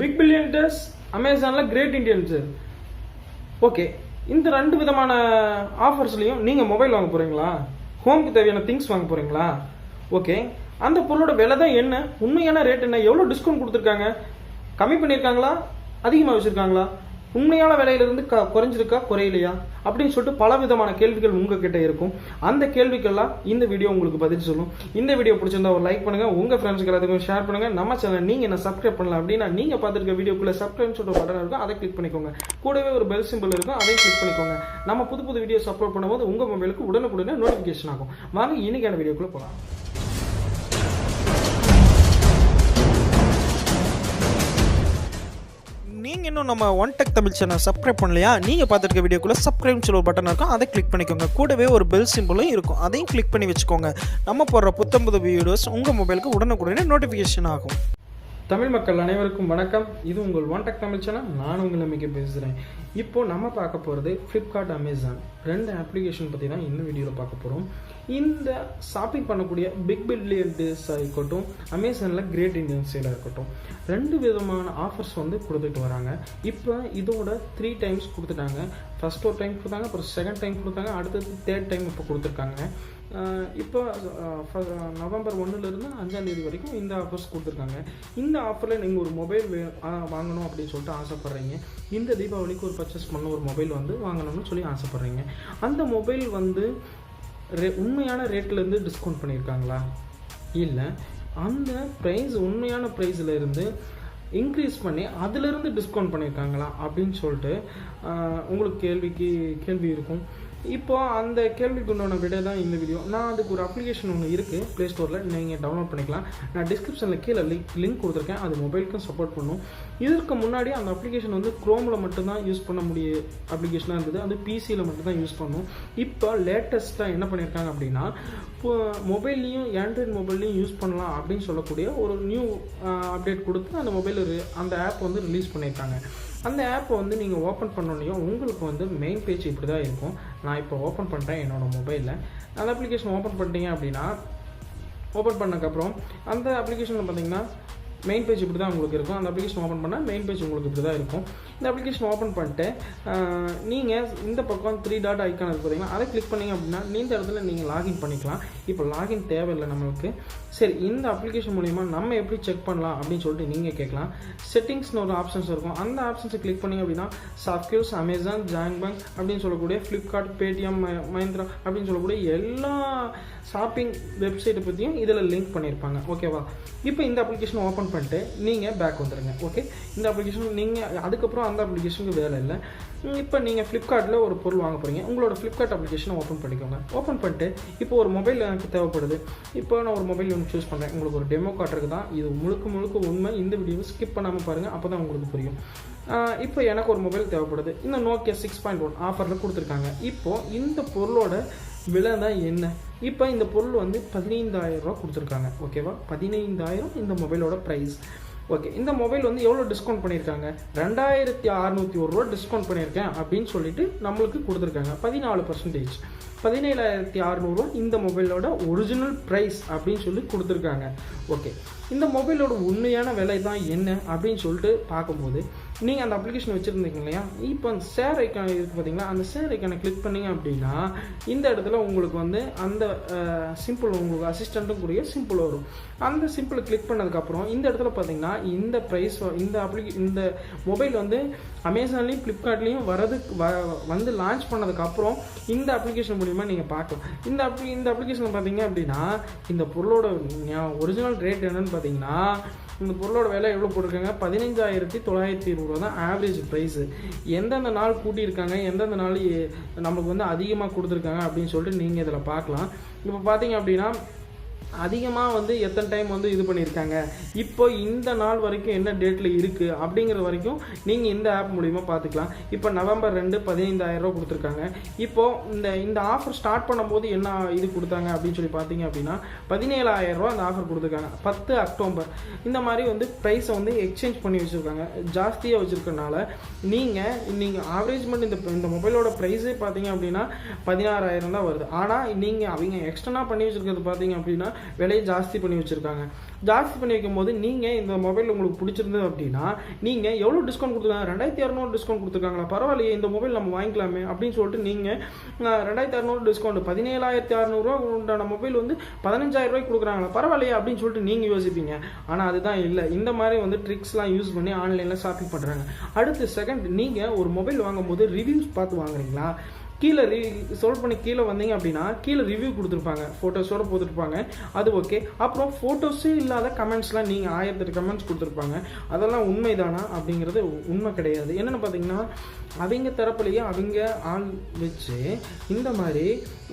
Big பில்லியன்டர்ஸ் அமேசானில் great Indians. Okay, இந்த ரெண்டு விதமான ஆஃபர்ஸ்லையும் நீங்கள் மொபைல் வாங்க போகிறீங்களா, ஹோமுக்கு தேவையான திங்ஸ் வாங்க போகிறீங்களா? ஓகே, அந்த பொருளோட விலை தான் என்ன, உண்மையான ரேட் என்ன, எவ்வளோ டிஸ்கவுண்ட் கொடுத்துருக்காங்க, கம்மி பண்ணியிருக்காங்களா, அதிகமாக வச்சுருக்காங்களா, உண்மையான விலையிலிருந்து குறைஞ்சிருக்கா குறையிலையா அப்படின்னு சொல்லிட்டு பல விதமான கேள்விகள் உங்ககிட்ட இருக்கும். அந்த கேள்விக்கெல்லாம் இந்த வீடியோ உங்களுக்கு பதில் சொல்லும். இந்த வீடியோ பிடிச்சிருந்தா ஒரு லைக் பண்ணுங்க, உங்க ஃப்ரெண்ட்ஸ்க்கு எல்லாத்துக்கும் ஷேர் பண்ணுங்க. நம்ம சேனல் நீங்க என்ன சப்ஸ்கிரைப் பண்ணலாம் அப்படின்னா நீங்க பார்த்துருக்க வீடியோக்குள்ள சப்ஸ்கிரைப் சொல்லிட்டு பட்டன் இருக்கும், அதை கிளிக் பண்ணிக்கோங்க. கூடவே ஒரு பெல் சிம்பிள் இருக்கும், அதையும் கிளிக் பண்ணிக்கோங்க. நம்ம புது புது வீடியோஸ் அப்லோட் பண்ணும்போது உங்க மொபைலுக்கு உடனுக்குடனே நோட்டிஃபிகேஷன் ஆகும். வாங்க இன்னைக்கான வீடியோக்குள்ள போகலாம். நீங்கள் இன்னும் நம்ம one tech Tamil channel subscribe பண்ணலையா? நீங்கள் பார்த்துருக்க வீடியோக்குள்ளே சப்ஸ்கிரைப் சொல்ல ஒரு பட்டன் இருக்கும், அதை கிளிக் பண்ணிக்கோங்க. கூடவே ஒரு பெல் சிம்பிளும் இருக்கும், அதையும் கிளிக் பண்ணி வச்சுக்கோங்க. நம்ம போடுற புத்தம்புது வீடியோஸ் உங்கள் மொபைலுக்கு உடனுக்குடனே நோட்டிஃபிகேஷன் ஆகும். தமிழ் மக்கள் அனைவருக்கும் வணக்கம். இது உங்கள் ஒன் டெக் தமிழ் சேனல். நான் உங்கள் நம்பிக்கை பேசுகிறேன். இப்போது நம்ம பார்க்க போகிறது ஃப்ளிப்கார்ட், அமேசான் ரெண்டு அப்ளிகேஷன் பற்றி தான் இந்த வீடியோவில் பார்க்க போகிறோம். இந்த ஷாப்பிங் பண்ணக்கூடிய பிக் பில்லியன் டேஸாக இருக்கட்டும், அமேசானில் கிரேட் இண்டியன் சேலாக இருக்கட்டும், ரெண்டு விதமான ஆஃபர்ஸ் வந்து கொடுத்துட்டு வராங்க. இப்போ இதோட 3 டைம்ஸ் கொடுத்துட்டாங்க. ஃபர்ஸ்ட் ஒரு டைம் கொடுத்தாங்க, அப்புறம் செகண்ட் டைம் கொடுத்தாங்க, அடுத்தது தேர்ட் டைம் இப்போ கொடுத்துருக்காங்க. இப்போ நவம்பர் 1லேருந்து 5ஆம் தேதி வரைக்கும் இந்த ஆஃபர்ஸ் கொடுத்துருக்காங்க. இந்த ஆஃபரில் நீங்கள் ஒரு மொபைல் வாங்கணும் அப்படின்னு சொல்லிட்டு ஆசைப்பட்றீங்க. இந்த தீபாவளிக்கு ஒரு பர்ச்சேஸ் பண்ண ஒரு மொபைல் வந்து வாங்கணும்னு சொல்லி ஆசைப்பட்றீங்க. அந்த மொபைல் வந்து உண்மையான ரேட்லேருந்து டிஸ்கவுண்ட் பண்ணியிருக்காங்களா, இல்லை அந்த ப்ரைஸ் உண்மையான ப்ரைஸில் இருந்து இன்க்ரீஸ் பண்ணி அதிலிருந்து டிஸ்கவுண்ட் பண்ணியிருக்காங்களா அப்படின்னு சொல்லிட்டு உங்களுக்கு கேள்வி இருக்கும். இப்போ அந்த கேள்விக்கு உண்டான விட தான் இந்த வீடியோ. நான் அதுக்கு ஒரு அப்ளிகேஷன் ஒன்று இருக்குது ப்ளே ஸ்டோரில், நீங்கள் டவுன்லோட் பண்ணிக்கலாம். நான் டிஸ்கிரிப்ஷனில் கீழே லிங்க் கொடுத்துருக்கேன். அது மொபைலுக்கும் சப்போர்ட் பண்ணும். இதற்கு முன்னாடி அந்த அப்ளிகேஷன் வந்து க்ரோமில் மட்டும்தான் யூஸ் பண்ண முடிய அப்ளிகேஷனாக இருந்தது, அது பிசியில் மட்டும்தான் யூஸ் பண்ணும். இப்போ லேட்டஸ்ட்டாக என்ன பண்ணியிருக்காங்க அப்படின்னா, இப்போ மொபைல்லையும் ஆண்ட்ராய்டு மொபைல்லையும் யூஸ் பண்ணலாம் அப்படின்னு சொல்லக்கூடிய ஒரு நியூ அப்டேட் கொடுத்து அந்த அந்த ஆப் வந்து ரிலீஸ் பண்ணியிருக்காங்க. அந்த ஆப்பை வந்து நீங்கள் ஓப்பன் பண்ணோன்னையும் உங்களுக்கு வந்து மெயின் பேஜ் இப்படி தான் இருக்கும். நான் இப்போ ஓப்பன் பண்ணுறேன் என்னோடய மொபைலில். அந்த அப்ளிகேஷன் ஓப்பன் பண்ணிட்டீங்க அப்படின்னா, ஓப்பன் பண்ணக்கப்புறம் அந்த அப்ளிகேஷனில் பார்த்தீங்கன்னா மெயின் பேஜ் இப்படி தான் உங்களுக்கு இருக்கும். அந்த அப்ளிகேஷன் ஓப்பன் பண்ணால் மெயின் பேஜ் உங்களுக்கு இப்படி தான் இருக்கும். இந்த அப்ளிகேஷன் ஓப்பன் பண்ணிட்டு நீங்கள் இந்த பக்கம் 3 டாட் ஐக்கான் இருக்குது பார்த்தீங்கன்னா, அதை கிளிக் பண்ணிங்க அப்படின்னா இந்த இடத்துல நீங்கள் லாகின் பண்ணிக்கலாம். இப்போ லாகின் தேவையில்லை நம்மளுக்கு. சரி, இந்த அப்ளிகேஷன் மூலிமா நம்ம எப்படி செக் பண்ணலாம் அப்படின்னு சொல்லிட்டு நீங்கள் கேட்கலாம். செட்டிங்ஸ்னு ஒரு ஆப்ஷன்ஸ் இருக்கும். அந்த ஆப்ஷன்ஸை கிளிக் பண்ணிங்க அப்படின்னா சாப்கியூஸ், அமேசான், ஜாங் பேங்க் அப்படின்னு சொல்லக்கூடிய ஃப்ளிப்கார்ட், பேடிஎம், மஹிந்திரா அப்படின்னு சொல்லக்கூடிய எல்லா ஷாப்பிங் வெப்சைட்டை பற்றியும் இதில் லிங்க் பண்ணியிருப்பாங்க. ஓகேவா? இப்போ இந்த அப்ளிகேஷன் ஓப்பன் பண்ணிட்டு நீங்கள் பேக் வந்துடுங்க. ஓகே, இந்த அப்ளிகேஷன் நீங்கள் அதுக்கப்புறம் அந்த அப்ளிகேஷனுக்கு வேலை இல்லை. இப்போ நீங்கள் ஃப்ளிப்கார்ட்டில் ஒரு பொருள் வாங்க போகிறீங்க. உங்களோட ஃப்ளிப்கார்ட் அப்ளிகேஷனை ஓப்பன் பண்ணிக்கோங்க. ஓப்பன் பண்ணிட்டு இப்போ ஒரு மொபைல் எனக்கு தேவைப்படுது. இப்போ நான் ஒரு மொபைல் ஒன்று சூஸ் பண்ணுறேன். உங்களுக்கு ஒரு டெமோ காட்டுறது தான் இது, முழுக்க உண்மை. இந்த வீடியோவை ஸ்கிப் பண்ணாமல் பாருங்கள், அப்போ தான் உங்களுக்கு புரியும். இப்போ எனக்கு ஒரு மொபைல் தேவைப்படுது. இந்த நோக்கியா 6.1 ஆஃபரில் கொடுத்துருக்காங்க. இப்போது இந்த பொருளோட விலை தான் என்ன? இப்போ இந்த பொருள் வந்து 15,000 ரூபா கொடுத்துருக்காங்க. ஓகேவா? 15,000 இந்த மொபைலோட ப்ரைஸ். ஓகே, இந்த மொபைல் வந்து எவ்வளோ டிஸ்கவுண்ட் பண்ணியிருக்காங்க? 2,601 ரூபா டிஸ்கவுண்ட் பண்ணியிருக்கேன் அப்படின்னு சொல்லிட்டு நம்மளுக்கு கொடுத்துருக்காங்க. 14%, 17,600 இந்த மொபைலோட ஒரிஜினல் ப்ரைஸ் அப்படின்னு சொல்லி கொடுத்துருக்காங்க. ஓகே, இந்த மொபைலோட உண்மையான விலை தான் என்ன அப்படின்னு சொல்லிட்டு பார்க்கும்போது நீங்கள் அந்த அப்ளிகேஷன் வச்சுருந்தீங்க இல்லையா, இப்போ அந்த ஷேர் ஐக்கான் இருக்குது பார்த்தீங்களா, அந்த ஷேர் ஐக்கானை கிளிக் பண்ணிங்க அப்படின்னா இந்த இடத்துல உங்களுக்கு வந்து அந்த சிம்பிள், உங்களுக்கு அசிஸ்டண்ட்டும் கூடிய சிம்பிள் வரும். அந்த சிம்பிளை கிளிக் பண்ணதுக்கப்புறம் இந்த இடத்துல பார்த்தீங்கன்னா இந்த ப்ரைஸ், இந்த மொபைல் வந்து அமேசான்லேயும் ஃப்ளிப்கார்ட்லேயும் வந்து லான்ச் பண்ணதுக்கப்புறம் இந்த அப்ளிகேஷன் மூலிமா நீங்கள் பார்க்கலாம். இந்த அப்ளிகேஷன் பார்த்தீங்க அப்படின்னா இந்த பொருளோட ஒரிஜினல் ரேட் என்னன்னு பார்த்தீங்கன்னா, இந்த பொருளோட விலை எவ்வளோ போட்டிருக்காங்க? 15,920 தான் ஆவரேஜ் ப்ரைஸு. எந்தெந்த நாள் கூட்டியிருக்காங்க, எந்தெந்த நாள் நம்மளுக்கு வந்து அதிகமாக கொடுத்துருக்காங்க அப்படின்னு சொல்லிட்டு நீங்கள் இதில் பார்க்கலாம். இப்போ பார்த்தீங்க அப்படின்னா அதிகமாக வந்து எத்தனை டைம் வந்து இது பண்ணியிருக்காங்க, இப்போ இந்த நாள் வரைக்கும் என்ன டேட்டில் இருக்குது அப்படிங்கிற வரைக்கும் நீங்கள் இந்த ஆப் மூலிமா பார்த்துக்கலாம். இப்போ நவம்பர் 2 15,000 ரூபா கொடுத்துருக்காங்க. இப்போது இந்த ஆஃபர் ஸ்டார்ட் பண்ணும்போது என்ன இது கொடுத்தாங்க அப்படின்னு சொல்லி பார்த்தீங்க அப்படின்னா 17,000 ரூபா அந்த ஆஃபர் கொடுத்துருக்காங்க. 10 அக்டோபர் இந்த மாதிரி வந்து ப்ரைஸை வந்து எக்ஸ்சேஞ்ச் பண்ணி வச்சுருக்காங்க. ஜாஸ்தியாக வச்சுருக்கனால நீங்கள் ஆவரேஜ்மெண்ட் இந்த மொபைலோட ப்ரைஸே பார்த்தீங்க அப்படின்னா 16,000 தான் வருது. ஆனால் நீங்கள் அவங்க எக்ஸ்டர்னாக பண்ணி வச்சுருக்கிறது பார்த்தீங்க அப்படின்னா விலையை ஜாஸ்தி பண்ணி வச்சுருக்காங்க. ஜாஸ்தி பண்ணி வைக்கும்போது நீங்கள் இந்த மொபைல் உங்களுக்கு பிடிச்சிருந்தது அப்படின்னா நீங்கள் எவ்வளோ டிஸ்கவுண்ட் கொடுத்துருக்காங்க, 2200 டிஸ்கவுண்ட் கொடுத்துருக்காங்களா, பரவாயில்லையே இந்த மொபைல் நம்ம வாங்கிக்கலாமே அப்படின்னு சொல்லிட்டு நீங்கள் 2600 டிஸ்கவுண்ட் 17600 உண்டான மொபைல் வந்து 15000 கொடுக்குறாங்களா, பரவாயில்லையே அப்படின்னு சொல்லிட்டு நீங்கள் யோசிப்பீங்க. ஆனால் அதுதான் இல்லை. இந்த மாதிரி வந்து ட்ரிக்ஸ்லாம் யூஸ் பண்ணி ஆன்லைனில் ஷாப்பிங் பண்ணுறாங்க. அடுத்து செகண்ட், நீங்கள் ஒரு மொபைல் வாங்கும்போது ரிவ்யூஸ் பார்த்து வாங்குறீங்களா? கீழே சால்வ் பண்ணி கீழே வந்தீங்க அப்படின்னா கீழே ரிவ்யூ கொடுத்துருப்பாங்க, ஃபோட்டோஸோடு போட்டுருப்பாங்க, அது ஓகே. அப்புறம் ஃபோட்டோஸே இல்லாத கமெண்ட்ஸ்லாம் நீங்கள் 1008 கமெண்ட்ஸ் கொடுத்துருப்பாங்க. அதெல்லாம் உண்மைதானா அப்படிங்கிறது உண்மை கிடையாது. என்னென்னு பார்த்தீங்கன்னா அவங்க தரப்புலையே அவங்க ஆள் வச்சு இந்த மாதிரி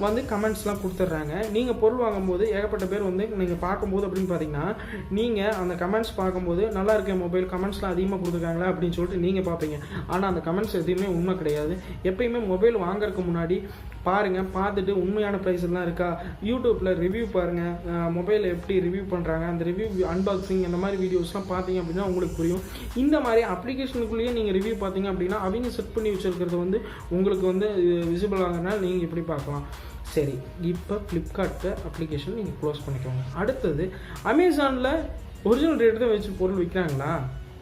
வந்து கமெண்ட்ஸ்லாம் கொடுத்துட்றாங்க. நீங்கள் பொருள் வாங்கும்போது ஏகப்பட்ட பேர் வந்து நீங்கள் பார்க்கும்போது அப்படின்னு பார்த்தீங்கன்னா நீங்கள் அந்த கமெண்ட்ஸ் பார்க்கும்போது நல்லா இருக்க மொபைல் கமெண்ட்ஸ்லாம் அதிகமாக கொடுத்துருக்காங்களா அப்படின்னு சொல்லிட்டு நீங்கள் பார்ப்பீங்க. ஆனால் அந்த கமெண்ட்ஸ் எதுவுமே உண்மை கிடையாது. எப்பயுமே மொபைல் வாங்குறதுக்கு முன்னாடி பாருங்கள், பார்த்துட்டு உண்மையான ப்ரைஸ் எல்லாம் இருக்கா, யூடியூப்பில் ரிவ்யூ பாருங்கள், மொபைல் எப்படி ரிவ்யூ பண்ணுறாங்க, அந்த ரிவ்யூ அன்பாக்சிங் அந்த மாதிரி வீடியோஸ்லாம் பார்த்தீங்க அப்படின்னா உங்களுக்கு புரியும். இந்த மாதிரி அப்ளிகேஷனுக்குள்ளேயே நீங்கள் ரிவ்யூ பார்த்தீங்க அப்படின்னா அவங்க செட் பண்ணி வச்சுருக்கிறது வந்து உங்களுக்கு வந்து விசிபிள் ஆகிறதுனால நீங்கள் இப்படி பார்க்கலாம். சரி, இப்போ ஃப்ளிப்கார்ட் அப்ளிகேஷன் நீங்கள் க்ளோஸ் பண்ணிக்கோங்க. அடுத்தது அமேசானில் ஒரிஜினல் ரேட்டு தான் வச்சு பொருள் விற்கிறாங்களா,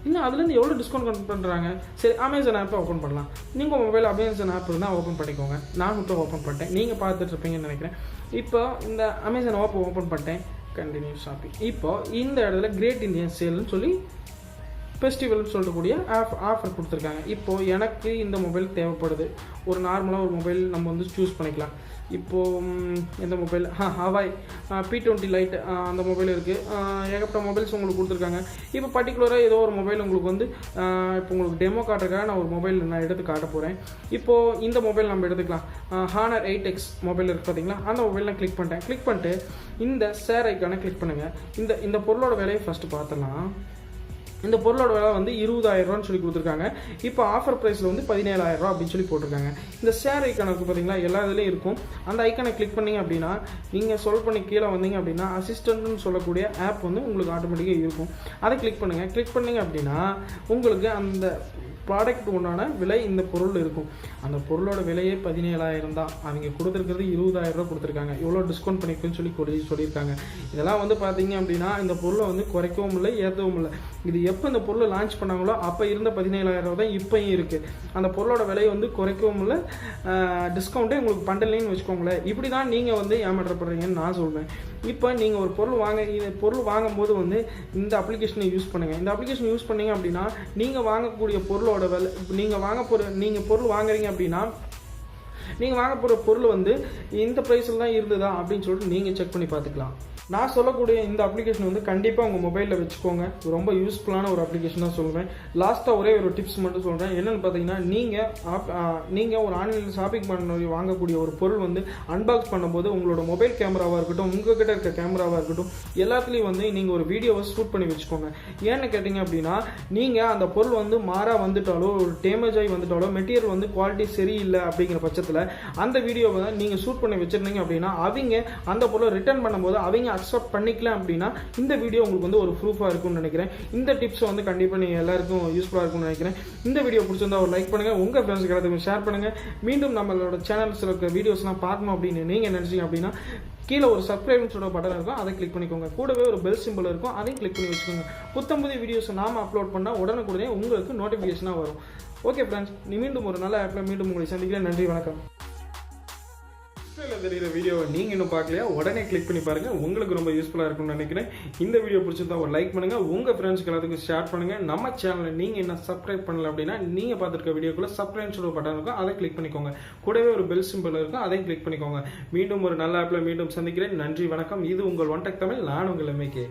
இன்னும் அதுலேருந்து எவ்வளோ டிஸ்கவுண்ட் பண்ணுறாங்க. சரி, அமேசான் ஆப்பை ஓப்பன் பண்ணலாம். நீங்கள் மொபைல் அமேசான் ஆப் இருந்தால் ஓப்பன் பண்ணிக்கோங்க. நான் இப்போ ஓப்பன் பண்ணிட்டேன், நீங்கள் பார்த்துட்ருப்பீங்கன்னு நினைக்கிறேன். இப்போ இந்த அமேசான் ஆப்பை ஓப்பன் பண்ணிட்டேன், கண்டினியூ ஷாப்பிங். இப்போ இந்த இடத்துல கிரேட் இந்தியன் சேல்னு சொல்லி ஃபெஸ்டிவல்னு சொல்லக்கூடிய ஆஃபர் கொடுத்துருக்காங்க. இப்போது எனக்கு இந்த மொபைல் தேவைப்படுது. ஒரு நார்மலாக ஒரு மொபைல் நம்ம வந்து சூஸ் பண்ணிக்கலாம். இப்போது எந்த மொபைல், ஹவாய் P20 லைட் அந்த மொபைல் இருக்குது. ஏகப்பட்ட மொபைல்ஸ் உங்களுக்கு கொடுத்துருக்காங்க. இப்போ பர்டிகுலராக ஏதோ ஒரு மொபைல் உங்களுக்கு வந்து இப்போ உங்களுக்கு டெமோ காட்டுறதுக்காக நான் ஒரு மொபைல் நான் எடுத்து காட்ட போகிறேன். இப்போது இந்த மொபைல் நம்ம எடுத்துக்கலாம். Honor 8X மொபைல் இருக்குது பார்த்தீங்களா, அந்த மொபைல் நான் கிளிக் பண்ணிட்டேன். கிளிக் பண்ணிட்டு இந்த ஷேர் ஐக்கானை கிளிக் பண்ணுங்கள். இந்த பொருளோட விலையை ஃபஸ்ட்டு பார்த்துலாம். இந்த பொருளோட விலை வந்து 20000 சொல்லி கொடுத்துருக்காங்க. இப்போ ஆஃபர் ப்ரைஸில் வந்து 17000 அப்படின்னு சொல்லி போட்டிருக்காங்க. இந்த ஷேர் ஐக்கான் இருக்குது பார்த்தீங்களா, எல்லா இதுலேயும் இருக்கும். அந்த ஐக்கானை கிளிக் பண்ணிங்க அப்படின்னா நீங்கள் சால்வ் பண்ணி கீழே வந்தீங்க அப்படின்னா அசிஸ்டன்ட்னு சொல்லக்கூடிய ஆப் வந்து உங்களுக்கு ஆட்டோமேட்டிக்காக இருக்கும். அதை கிளிக் பண்ணுங்கள். கிளிக் பண்ணிங்க அப்படின்னா உங்களுக்கு அந்த ப்ராடக்ட் உண்டான விலை இந்த பொருள் இருக்கும். அந்த பொருளோட விலையே 17000 தான். அவங்க கொடுத்துருக்கிறது 20000 கொடுத்துருக்காங்க. எவ்வளோ டிஸ்கவுண்ட் பண்ணிக்குன்னு சொல்லியிருக்காங்க. இதெல்லாம் வந்து பார்த்தீங்க அப்படின்னா இந்த பொருளை வந்து குறைக்கவும் இல்லை, ஏற்றவும் இல்லை. இது எப்போ இந்த பொருளை லான்ச் பண்ணாங்களோ அப்போ இருந்த 17000 தான் இப்போயும் இருக்குது. அந்த பொருளோட விலையை வந்து குறைக்கவும் இல்லை, டிஸ்கவுண்ட்டே உங்களுக்கு பண்டலைன்னு வச்சுக்கோங்களேன். இப்படி தான் நீங்கள் வந்து ஏமாற்றப்படுறீங்கன்னு நான் சொல்வேன். இப்போ நீங்கள் ஒரு பொருள் வாங்கும்போது வந்து இந்த அப்ளிகேஷனை யூஸ் பண்ணுங்கள். இந்த அப்ளிகேஷன் யூஸ் பண்ணீங்க அப்படின்னா நீங்கள் வாங்கக்கூடிய பொருளோட விலை, நீங்கள் பொருள் வாங்குறீங்க அப்படின்னா நீங்கள் வாங்க போகிற பொருள் வந்து இந்த ப்ரைஸில் தான் இருந்ததா அப்படின்னு சொல்லிட்டு நீங்கள் செக் பண்ணி பார்த்துக்கலாம். நான் சொல்லக்கூடிய இந்த அப்ளிகேஷன் வந்து கண்டிப்பாக உங்கள் மொபைலில் வச்சுக்கோங்க. ரொம்ப யூஸ்ஃபுல்லான ஒரு அப்ளிகேஷன் தான் சொல்லுவேன். லாஸ்ட்டாக ஒரே ஒரு டிப்ஸ் மட்டும் சொல்கிறேன். என்னென்னு பார்த்தீங்கன்னா நீங்கள் ஒரு ஆன்லைனில் ஷாப்பிங் பண்ண வாங்கக்கூடிய ஒரு பொருள் வந்து அன்பாக்ஸ் பண்ணும்போது உங்களோட மொபைல் கேமராவாக இருக்கட்டும், உங்கள்கிட்ட இருக்க கேமராவாக இருக்கட்டும், எல்லாத்துலேயும் வந்து நீங்கள் ஒரு வீடியோவை ஷூட் பண்ணி வச்சுக்கோங்க. ஏன்னு கேட்டிங்க அப்படின்னா நீங்கள் அந்த பொருள் வந்து மாறாக வந்துட்டாலோ, ஒரு டேமேஜ் ஆகி வந்துட்டாலோ, மெட்டீரியல் வந்து குவாலிட்டி சரியில்லை அப்படிங்கிற பட்சத்தில் அந்த வீடியோவை நீங்கள் ஷூட் பண்ணி வச்சுருந்தீங்க அப்படின்னா அவங்க அந்த பொருளை ரிட்டர்ன் பண்ணும்போது அவங்க அக்செப்ட் பண்ணிக்கலாம் அப்படின்னா இந்த வீடியோ உங்களுக்கு வந்து ஒரு ப்ரூஃபாக இருக்கும்னு நினைக்கிறேன். இந்த டிப்ஸ் வந்து கண்டிப்பாக நீங்கள் எல்லாருக்கும் யூஸ்ஃபுல்லாக இருக்கும்னு நினைக்கிறேன். இந்த வீடியோ பிடிச்சிருந்தா ஒரு லைக் பண்ணுங்கள், உங்கள் ஃப்ரெண்ட்ஸ்க்கு எல்லாத்துக்கும் ஷேர் பண்ணுங்கள். மீண்டும் நம்மளோட சேனல்ஸில் இருக்க வீடியோஸ்லாம் பார்க்கணும் அப்படின்னு நீங்கள் நினச்சிங்க அப்படின்னா கீழே ஒரு சப்ஸ்கிரைப்னு சொல்கிற பட்டன் இருக்கும், அதை கிளிக் பண்ணிக்கோங்க. கூடவே ஒரு பெல் சிம்பிள் இருக்கும், அதையும் கிளிக் பண்ணி வச்சுக்கோங்க. புதிய வீடியோஸ் நாம் அப்லோட் பண்ணால் உடனுக்குடனே உங்களுக்கு நோட்டிஃபிகேஷனாக வரும். ஓகே ஃப்ரெண்ட்ஸ், மீண்டும் ஒரு நல்ல ஆப்பில் மீண்டும் உங்களை சந்திக்கிறேன். நன்றி, வணக்கம். தெரியுற வீடியோவை நீங்கள் இன்னும் பார்க்கலையா, உடனே கிளிக் பண்ணி பாருங்கள். உங்களுக்கு ரொம்ப யூஸ்ஃபுல்லாக இருக்கும்னு நினைக்கிறேன். இந்த வீடியோ பிடிச்சிருந்தா ஒரு லைக் பண்ணுங்கள், உங்கள் ஃப்ரெண்ட்ஸ்க்கு எல்லாத்துக்கும் ஷேர் பண்ணுங்கள். நம்ம சேனலில் நீங்கள் என்ன சப்ஸ்கிரைப் பண்ணல அப்படின்னா நீங்கள் பார்த்துருக்க வீடியோக்குள்ள சப்ஸ்கிரைப் சொல்ல பட்டன் இருக்கும், அதை கிளிக் பண்ணிக்கோங்க. கூடவே ஒரு பெல் சிம்பிள் இருக்கும், அதையும் கிளிக் பண்ணிக்கோங்க. மீண்டும் ஒரு நல்ல ஆப்பில் மீண்டும் சந்திக்கிறேன். நன்றி, வணக்கம். இது உங்கள் ஒன் டெக் தமிழ். நான் உங்கள் MK.